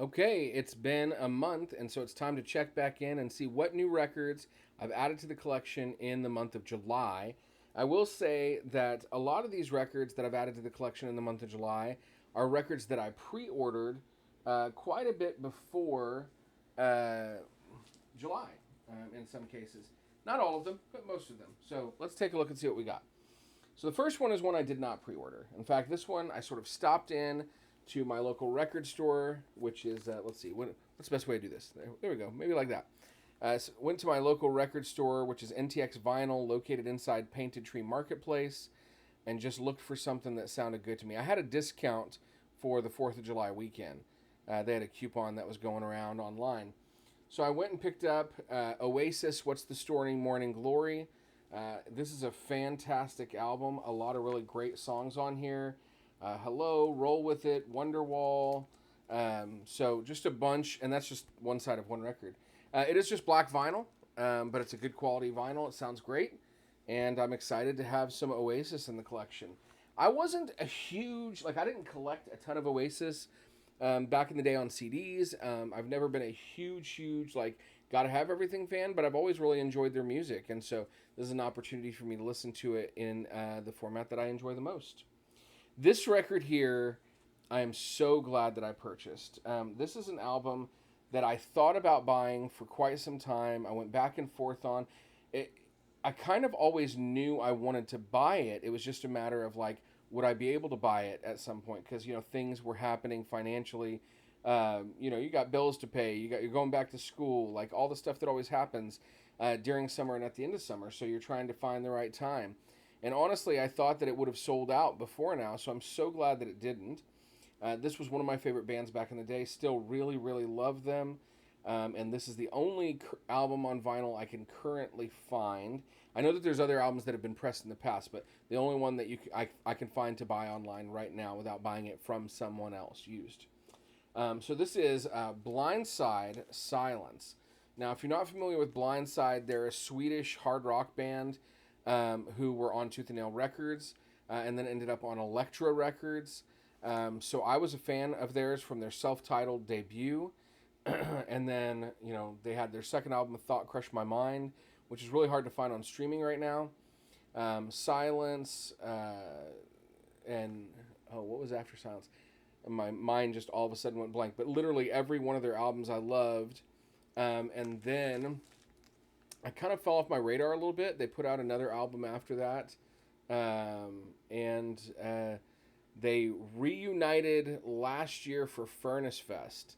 Okay, it's been a month, and so it's time to check back in and see what new records I've added to the collection in the month of July. I will say that a lot of these records that I've added to the collection in the month of July are records that I pre ordered quite a bit before uh, July in some cases. Not all of them, but most of them. So let's take a look and see what we got. So the first one is one I did not pre-order. In fact, this one I sort of stopped in to my local record store, which is let's see, what's the best way to do this? There we go, maybe like that. So went to my local record store, which is NTX Vinyl, located inside Painted Tree Marketplace, and just looked for something that sounded good to me. I had a discount for the 4th of July weekend. They had a coupon that was going around online. So I went and picked up Oasis, What's the Story, Morning Glory. This is a fantastic album. A lot of really great songs on here. Hello, Roll With It, Wonderwall. So just a bunch, and that's just one side of one record. It is just black vinyl, but it's a good quality vinyl. It sounds great, and I'm excited to have some Oasis in the collection. I wasn't a huge, I didn't collect a ton of Oasis back in the day on CDs. I've never been a huge, gotta have everything fan, but I've always really enjoyed their music, and so this is an opportunity for me to listen to it in the format that I enjoy the most. This record here, I am so glad that I purchased. This is an album that I thought about buying for quite some time. I went back and forth on it. I kind of always knew I wanted to buy it. It was just a matter of would I be able to buy it at some point? Because things were happening financially. You got bills to pay. You're going back to school. All the stuff that always happens during summer and at the end of summer. So you're trying to find the right time. And honestly, I thought that it would have sold out before now. So I'm so glad that it didn't. This was one of my favorite bands back in the day. Still really love them. And this is the only album on vinyl I can currently find. I know that there's other albums that have been pressed in the past, but the only one that I can find to buy online right now without buying it from someone else used. So this is Blindside Silence. Now, if you're not familiar with Blindside, they're a Swedish hard rock band who were on Tooth and Nail Records and then ended up on Elektra Records. So I was a fan of theirs from their self-titled debut. And then, they had their second album, Thought Crushed My Mind, which is really hard to find on streaming right now. Silence, and, what was after Silence? My mind just all of a sudden went blank. But literally every one of their albums I loved. And then I kind of fell off my radar a little bit. They put out another album after that. And they reunited last year for Furnace Fest.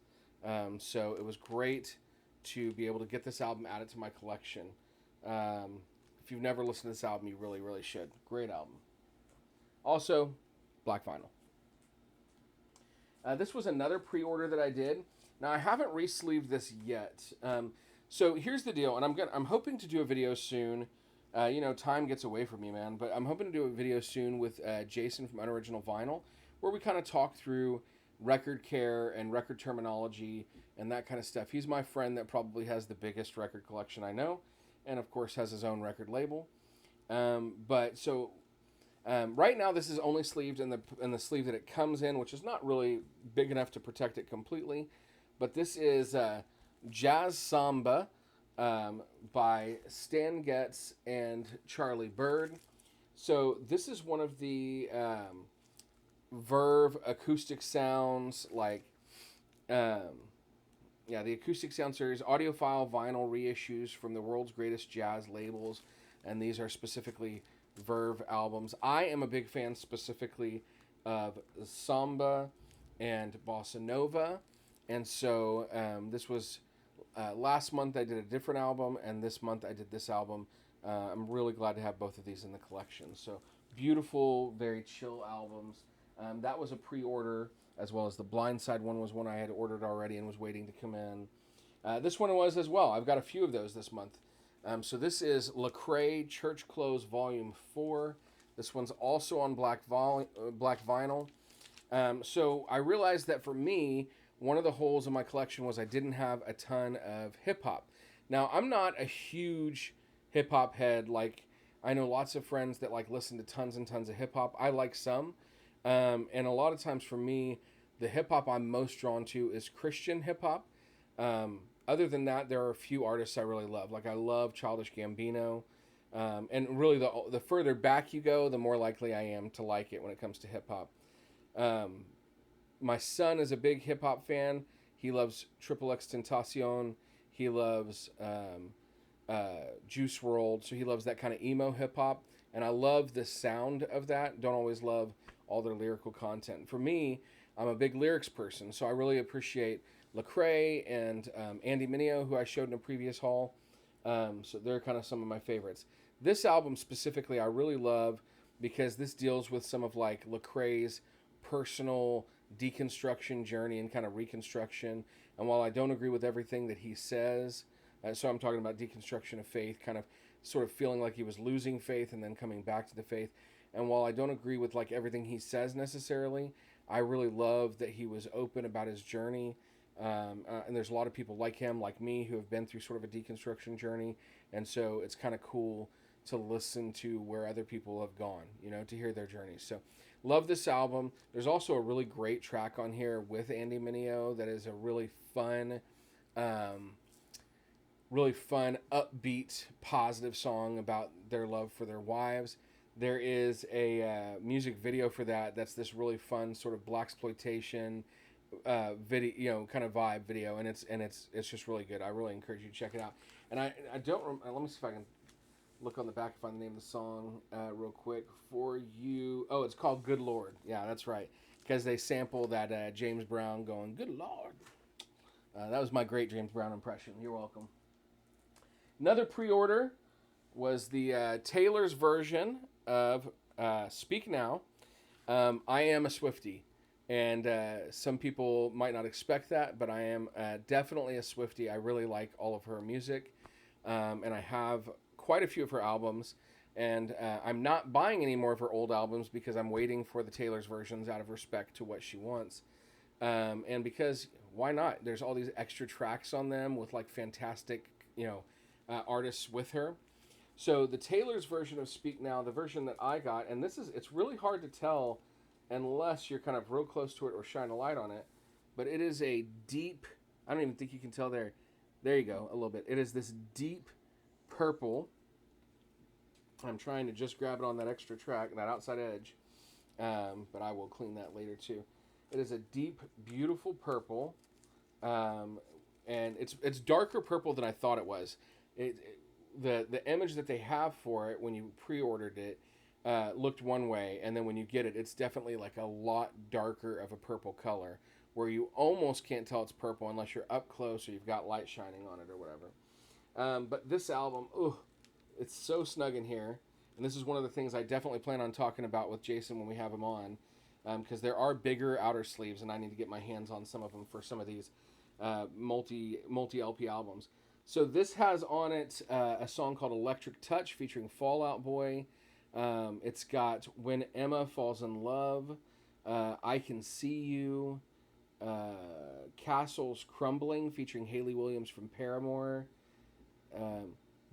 So it was great to be able to get this album added to my collection. If you've never listened to this album, you really should. Great album. Also, black vinyl. This was another pre-order that I did. Now, I haven't re-sleeved this yet. So here's the deal, and I'm hoping to do a video soon. Time gets away from me, man, but I'm hoping to do a video soon with Jason from Unoriginal Vinyl, where we kind of talk through record care and record terminology and that kind of stuff. He's my friend that probably has the biggest record collection I know, and of course has his own record label. Right now this is only sleeved in the sleeve that it comes in, which is not really big enough to protect it completely. But this is Jazz Samba by Stan Getz and Charlie Bird. So this is one of the Verve acoustic sounds, the acoustic sound series, audiophile vinyl reissues from the world's greatest jazz labels, and these are specifically Verve albums. I am a big fan specifically of samba and bossa nova, and so this was last month I did a different album, and this month I did this album. I'm really glad to have both of these in the collection. So beautiful, very chill albums. That was a pre-order, as well as the Blindside one was one I had ordered already and was waiting to come in. This one was as well. I've got a few of those this month. So this is Lecrae Church Close Volume 4. This one's also on black vinyl. So I realized that for me, one of the holes in my collection was I didn't have a ton of hip-hop. Now, I'm not a huge hip-hop head. I know lots of friends that listen to tons and tons of hip-hop. I like some. And a lot of times for me, The hip hop I'm most drawn to is Christian hip hop. Other than that, there are a few artists I really love. Like I love Childish Gambino, and really the further back you go, the more likely I am to like it when it comes to hip hop. Um, my son is a big hip hop fan. He loves Triple X Tentacion. He loves Juice World. So he loves that kind of emo hip hop, and I love the sound of that. Don't always love all their lyrical content. For me, I'm a big lyrics person, so I really appreciate Lecrae and Andy Mineo, who I showed in a previous haul. So they're kind of some of my favorites. This album specifically, I really love because this deals with some of like Lecrae's personal deconstruction journey and kind of reconstruction. And while I don't agree with everything that he says, so I'm talking about deconstruction of faith, kind of sort of feeling like he was losing faith and then coming back to the faith. And while I don't agree with like everything he says necessarily, I really love that he was open about his journey. And there's a lot of people like him, like me, who have been through sort of a deconstruction journey. And so it's kind of cool to listen to where other people have gone, you know, to hear their journeys. So love this album. There's also a really great track on here with Andy Mineo that is a really fun, upbeat, positive song about their love for their wives. There is a music video for that. That's this really fun sort of blaxploitation video, you know, kind of vibe video, and it's just really good. I really encourage you to check it out. And I don't let me see if I can look on the back and find the name of the song real quick for you. Oh, it's called Good Lord. Yeah, that's right, because they sample that James Brown going Good Lord. That was my great James Brown impression. You're welcome. Another pre-order was the Taylor's version of Speak Now. I am a Swiftie. And some people might not expect that, but I am definitely a Swiftie. I really like all of her music, and I have quite a few of her albums. And I'm not buying any more of her old albums because I'm waiting for the Taylor's versions out of respect to what she wants. And because why not? There's all these extra tracks on them with like fantastic, you know, artists with her. So the Taylor's version of Speak Now, the version that I got, and it's really hard to tell unless you're kind of real close to it or shine a light on it. But it is a deep, I don't even think you can tell there. There you go, a little bit. It is this deep purple. I'm trying to just grab it on that extra track, that outside edge. But I will clean that later too. It is a deep, beautiful purple. And it's darker purple than I thought it was. The image that they have for it when you pre-ordered it looked one way, and then when you get it, it's definitely like a lot darker of a purple color, where you almost can't tell it's purple unless you're up close or you've got light shining on it or whatever. But this album, it's so snug in here, and this is one of the things I definitely plan on talking about with Jason when we have him on, because there are bigger outer sleeves, and I need to get my hands on some of them for some of these multi LP albums. So this has on it a song called Electric Touch featuring Fall Out Boy. It's got When Emma Falls in Love, I Can See You, Castles Crumbling featuring Hayley Williams from Paramore.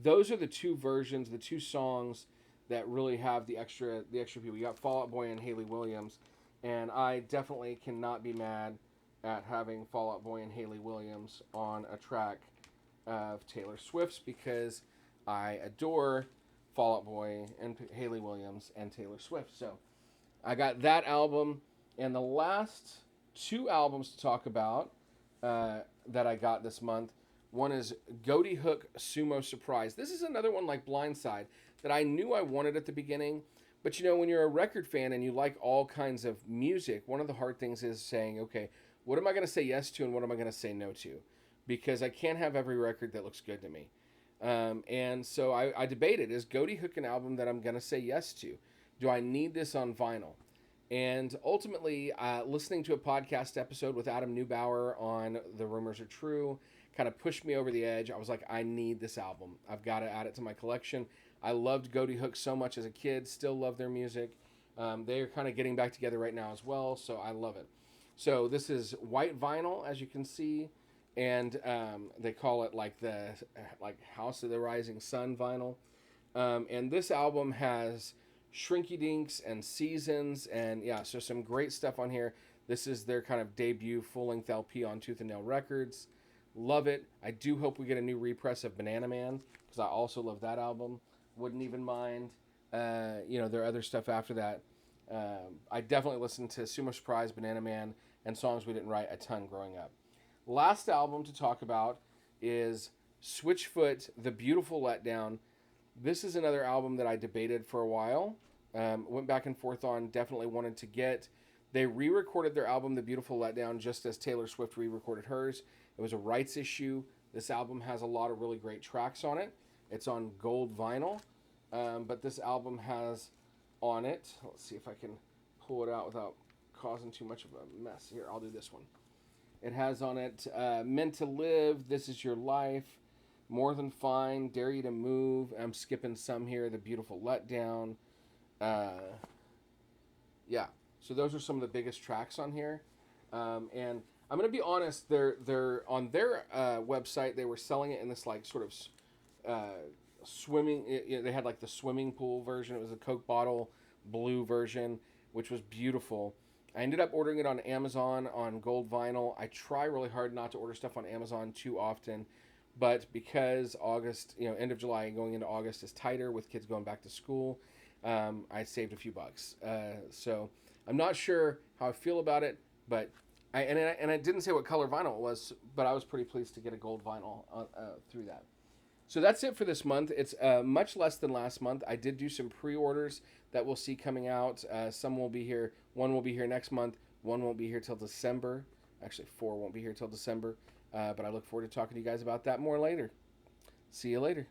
Those are the two versions, the two songs that really have the extra people. You got Fall Out Boy and Hayley Williams, and I definitely cannot be mad at having Fall Out Boy and Hayley Williams on a track of Taylor Swift's, because I adore Fall Out Boy and Hayley Williams and Taylor Swift. So I got that album, and the last two albums to talk about that I got this month. One is Goaty Hook Sumo Surprise. This is another one like Blindside that I knew I wanted at the beginning, but you know, when you're a record fan and you like all kinds of music, one of the hard things is saying, okay, what am I going to say yes to and what am I going to say no to? Because I can't have every record that looks good to me. And so I debated, is Goaty Hook an album that I'm going to say yes to? Do I need this on vinyl? And ultimately, listening to a podcast episode with Adam Neubauer on The Rumors Are True kind of pushed me over the edge. I was like, I need this album. I've got to add it to my collection. I loved Goaty Hook so much as a kid, still love their music. They are kind of getting back together right now as well, so I love it. So this is white vinyl, as you can see, and they call it like the House of the Rising Sun vinyl. And this album has Shrinky Dinks and Seasons, and yeah, so some great stuff on here. This is their kind of debut full-length LP on Tooth and Nail Records. Love it. I do hope we get a new repress of Banana Man, because I also love that album. Wouldn't even mind, their other stuff after that. I definitely listened to Sumo Surprise, Banana Man, and Songs We Didn't Write a ton growing up. Last album to talk about is Switchfoot, The Beautiful Letdown. This is another album that I debated for a while. Went back and forth on, definitely wanted to get. They re-recorded their album, The Beautiful Letdown, just as Taylor Swift re-recorded hers. It was a rights issue. This album has a lot of really great tracks on it. It's on gold vinyl. But this album has on it, let's see if I can pull it out without causing too much of a mess. Here, I'll do this one. It has on it Meant to Live, This Is Your Life, More Than Fine, Dare You to Move. I'm skipping some here. The Beautiful Letdown. Yeah, so those are some of the biggest tracks on here. And I'm going to be honest, they're on their website, they were selling it in this like sort of swimming. They had like the swimming pool version. It was a Coke bottle blue version, which was beautiful. I ended up ordering it on Amazon on gold vinyl. I try really hard not to order stuff on Amazon too often, but because August, end of July and going into August is tighter with kids going back to school, I saved a few bucks. So I'm not sure how I feel about it, but I didn't say what color vinyl it was, but I was pretty pleased to get a gold vinyl through that. So that's it for this month. It's much less than last month. I did do some pre-orders that we'll see coming out. Some will be here. One will be here next month. One won't be here till December. Actually, 4 won't be here till December. But I look forward to talking to you guys about that more later. See you later.